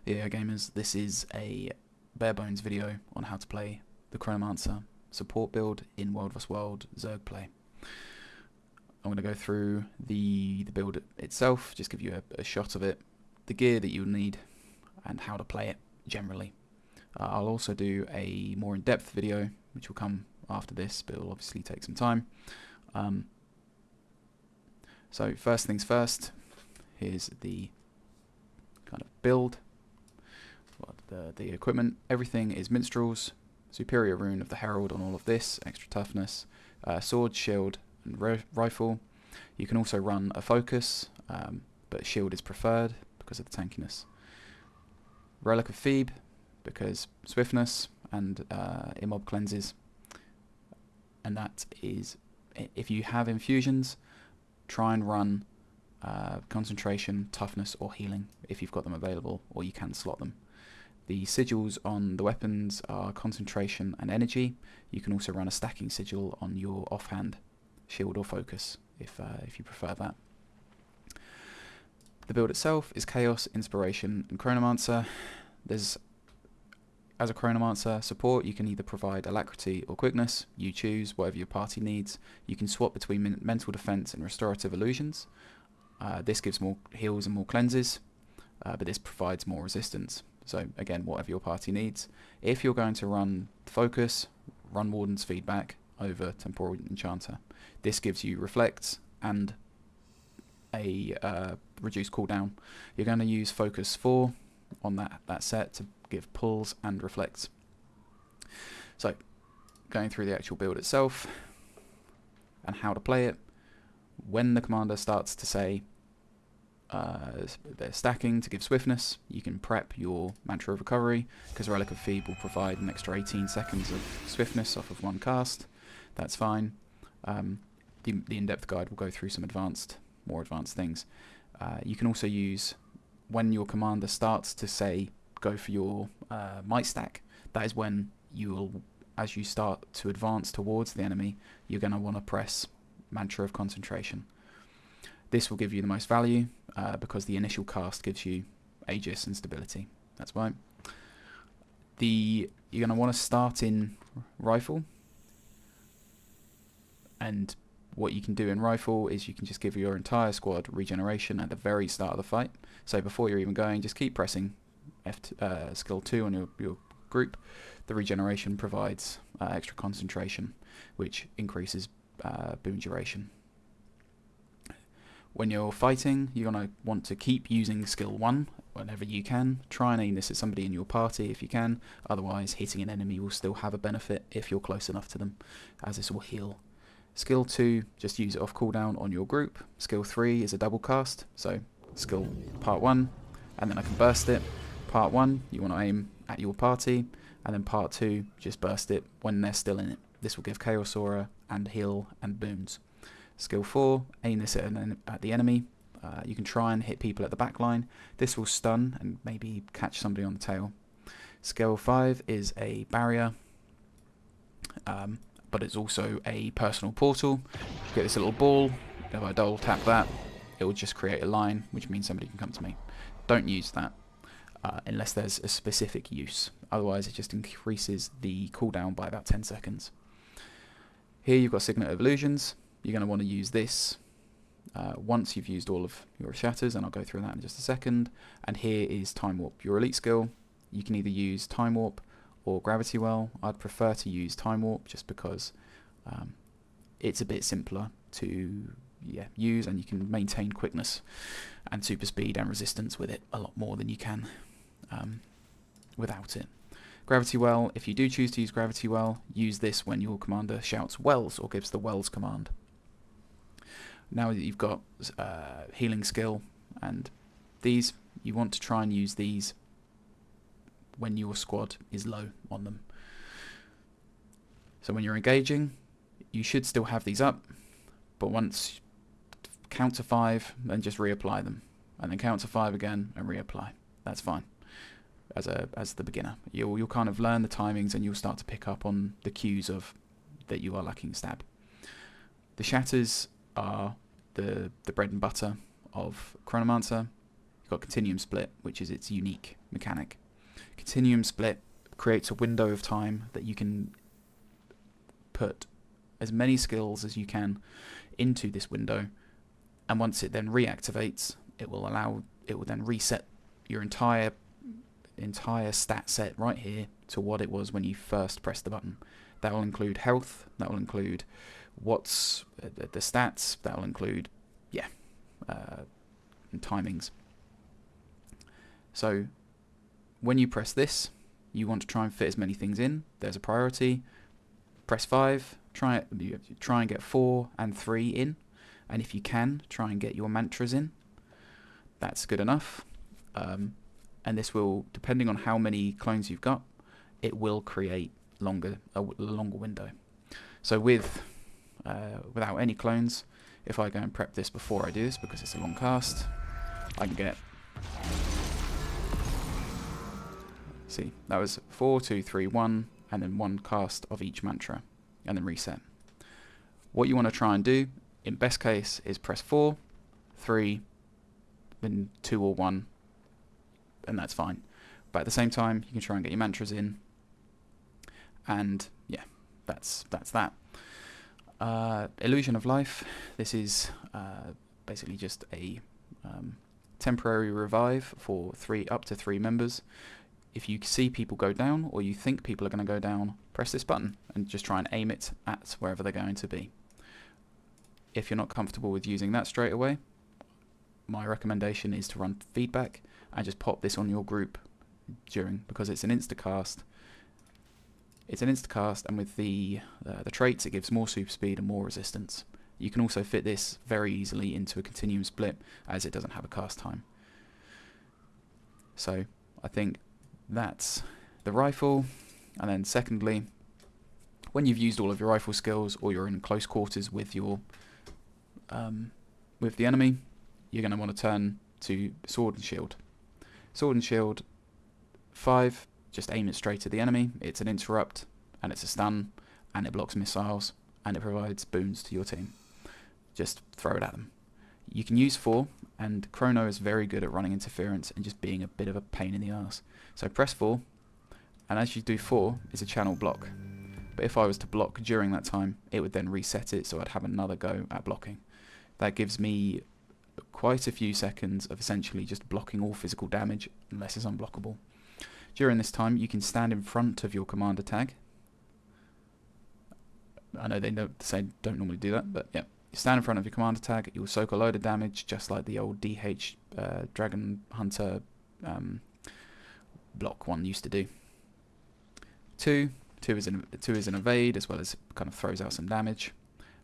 Yeah, gamers, this is a Barebones video on how to play the Chronomancer support build in World vs World Zerg play. I'm going to go through the build itself, just give you a shot of it, the gear that you'll need, and how to play it generally. I'll also do a more in-depth video, which will come after this, but it will obviously take some time. So first things first, here's the kind of build. The equipment, everything is minstrels, superior rune of the herald on all of this, extra toughness, sword, shield and rifle. You can also run a focus, but shield is preferred because of the tankiness. Relic of Phoebe because swiftness and immob cleanses, and that is, if you have infusions, try and run concentration, toughness or healing if you've got them available, or you can slot them. The sigils on the weapons are concentration and energy. You can also run a stacking sigil on your offhand shield or focus if you prefer that. The build itself is Chaos, Inspiration and Chronomancer. As a Chronomancer support, you can either provide Alacrity or Quickness. You choose whatever your party needs. You can swap between Mental Defense and Restorative Illusions. This gives more heals and more cleanses, but this provides more resistance. So again, whatever your party needs. If you're going to run Focus, run Warden's Feedback over Temporal Enchanter. This gives you Reflect and a reduced cooldown. You're going to use Focus 4 on that set to give pulls and reflects. So going through the actual build itself and how to play it. When the commander starts to say they're stacking to give swiftness, you can prep your Mantra of Recovery, because Relic of Phoebe will provide an extra 18 seconds of swiftness off of one cast. That's fine. The in-depth guide will go through some more advanced things. You can also use, when your commander starts to say go for your might stack, that is when you will, as you start to advance towards the enemy, you're going to want to press Mantra of Concentration. This will give you the most value because the initial cast gives you Aegis and stability. That's why. You're going to want to start in Rifle, and what you can do in Rifle is you can just give your entire squad regeneration at the very start of the fight. So before you're even going, just keep pressing skill 2 on your group. The regeneration provides extra concentration, which increases boon duration. When you're fighting, you're going to want to keep using skill 1 whenever you can. Try and aim this at somebody in your party if you can, otherwise hitting an enemy will still have a benefit if you're close enough to them, as this will heal. Skill 2, just use it off cooldown on your group. Skill 3 is a double cast, so skill part 1, and then I can burst it. Part 1, you want to aim at your party, and then part 2, just burst it when they're still in it. This will give Chaos Aura and heal and boons. Skill 4, aim this at the enemy. You can try and hit people at the back line. This will stun and maybe catch somebody on the tail. Skill 5 is a barrier, but it's also a personal portal. Get this little ball, if I double tap that, it will just create a line, which means somebody can come to me. Don't use that unless there's a specific use. Otherwise it just increases the cooldown by about 10 seconds. Here you've got Signet of Illusions. You're going to want to use this once you've used all of your shatters, and I'll go through that in just a second. And here is Time Warp, your elite skill. You can either use Time Warp or Gravity Well. I'd prefer to use Time Warp just because it's a bit simpler to use, and you can maintain quickness and super speed and resistance with it a lot more than you can without it. Gravity Well, if you do choose to use Gravity Well, use this when your commander shouts Wells or gives the Wells command. Now that you've got healing skill and these, you want to try and use these when your squad is low on them. So when you're engaging, you should still have these up, but once count to 5, then just reapply them, and then count to 5 again and reapply. That's fine. As the beginner, you'll kind of learn the timings, and you'll start to pick up on the cues of that you are lacking stab. The shatters are the bread and butter of Chronomancer. you've got continuum split, which is its unique mechanic. Continuum split creates a window of time that you can put as many skills as you can into this window, and once it then reactivates, it will then reset your entire stat set right here to what it was when you first pressed the button. That will include health, that will include what's the stats, that will include timings. So when you press this, you want to try and fit as many things in. There's a priority. Press 5, try and get 4 and 3 in, and if you can, try and get your mantras in. That's good enough. And this will, depending on how many clones you've got, it will create a longer window. So without any clones, if I go and prep this before I do this, because it's a long cast, I can get, see, that was 4, 2, 3, 1, and then 1 cast of each mantra, and then reset. What you want to try and do, in best case, is press 4, 3, then 2 or 1, and that's fine. But at the same time, you can try and get your mantras in, and yeah, that's that. Illusion of Life. This is basically just a temporary revive for up to 3 members. If you see people go down, or you think people are going to go down, press this button and just try and aim it at wherever they're going to be. If you're not comfortable with using that straight away, my recommendation is to run feedback and just pop this on your group because it's an instacast. It's an instacast, and with the traits, it gives more super speed and more resistance. You can also fit this very easily into a continuum split, as it doesn't have a cast time. So I think that's the rifle. And then secondly, when you've used all of your rifle skills, or you're in close quarters with your with the enemy, you're going to want to turn to sword and shield. Sword and shield 5, just aim it straight at the enemy. It's an interrupt, and it's a stun, and it blocks missiles, and it provides boons to your team. Just throw it at them. You can use 4, and Chrono is very good at running interference and just being a bit of a pain in the arse. So press 4, and as you do 4, it's a channel block. But if I was to block during that time, it would then reset it, so I'd have another go at blocking. That gives me quite a few seconds of essentially just blocking all physical damage, unless it's unblockable. During this time, you can stand in front of your commander tag. I know they don't normally do that, but yeah. You stand in front of your commander tag, you'll soak a load of damage, just like the old DH Dragon Hunter block one used to do. 2 is an evade, as well as kind of throws out some damage.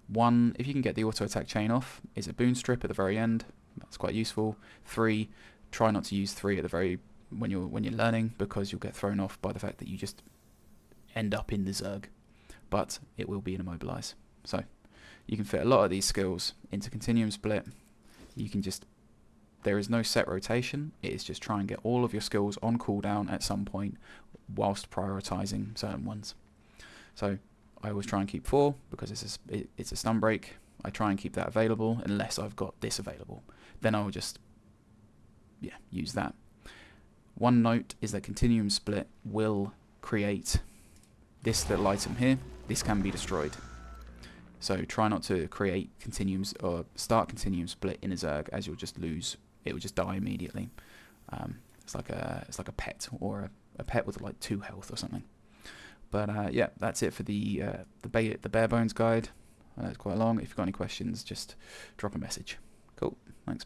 1, if you can get the auto attack chain off, is a boon strip at the very end. That's quite useful. 3, try not to use 3 at the very when you're learning, because you'll get thrown off by the fact that you just end up in the Zerg. But it will be an immobilize. So you can fit a lot of these skills into continuum split. You can there is no set rotation. It is just try and get all of your skills on cooldown at some point, whilst prioritizing certain ones. So I always try and keep 4 because it's a stun break. I try and keep that available unless I've got this available. Then I will just use that. One note is that continuum split will create this little item here. This can be destroyed. So try not to create continuums or start continuum split in a Zerg, as you'll just lose. It will just die immediately. It's like a pet, or a pet with like 2 health or something. But yeah, that's it for the Barebones guide. It's quite long. If you've got any questions, just drop a message. Cool. Thanks.